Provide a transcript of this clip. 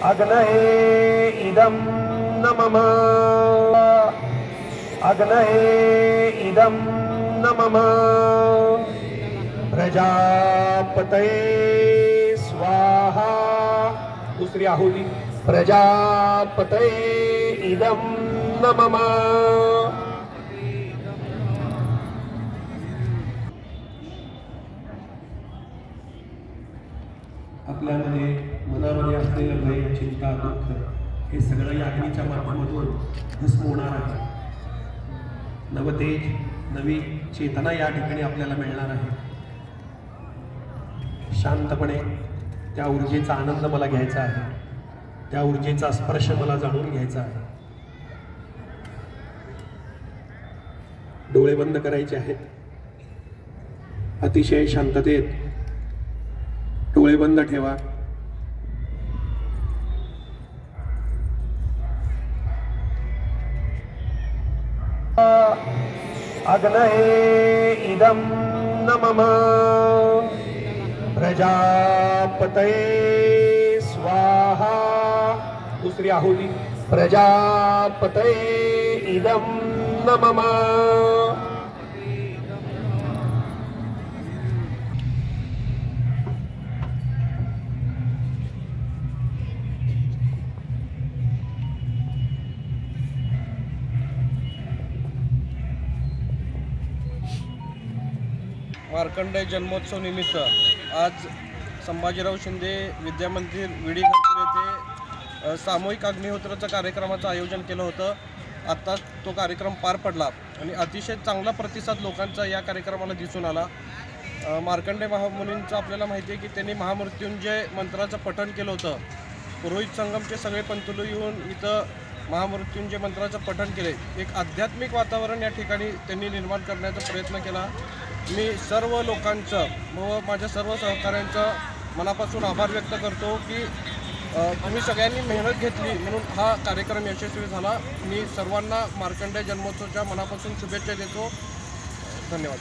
अग्नये इदं न मम अग्नये इदं न मम प्रजापतये स्वाहा। दुसरी आहुती प्रजापतये इदं न मम। आपल्यामध्ये मनामध्ये असलेलं भय, चिंता, दुःख हे सगळं या अग्नीच्या माध्यमातून भस्म होणार आहे। नवतेज, नवी चेतना या ठिकाणी आपल्याला मिळणार आहे। शांतपणे त्या ऊर्जेचा आनंद मला घ्यायचा आहे, त्या ऊर्जेचा स्पर्श मला जाणून घ्यायचा आहे। डोळे बंद करायचे आहेत, अतिशय शांततेत डोळे बंद ठेवा। अग्नये इदं न मम प्रजापतये स्वाहा। दुसरी आहुती प्रजापतये इदं न मम। मार्कंडेय जन्मोत्सव निमित्त आज संभाजीराव शिंदे विद्यामंदिर विडी घरपूर येथे सामूहिक अग्निहोत्राचं कार्यक्रमाचं आयोजन केलं होतं। आत्ता तो कार्यक्रम पार पडला आणि अतिशय चांगला प्रतिसाद लोकांचा या कार्यक्रमाला दिसून आला। मार्कंडेय महामुनींचं आपल्याला माहिती आहे की त्यांनी महामृत्युंजय मंत्राचं पठण केलं होतं। पुरोहित संगमचे सगळे पंतुलू येऊन इथं महामृत्युंजय मंत्राचं पठण केले। एक आध्यात्मिक वातावरण या ठिकाणी त्यांनी निर्माण करण्याचा प्रयत्न केला। मी सर्व लोकांचं व माझ्या सर्व सहकाऱ्यांचं मनापासून आभार व्यक्त करतो की तुम्ही सगळ्यांनी मेहनत घेतली म्हणून हा कार्यक्रम यशस्वी झाला। मी सर्वांना मार्कंडेय जन्मोत्सवाच्या मनापासून शुभेच्छा देतो। धन्यवाद।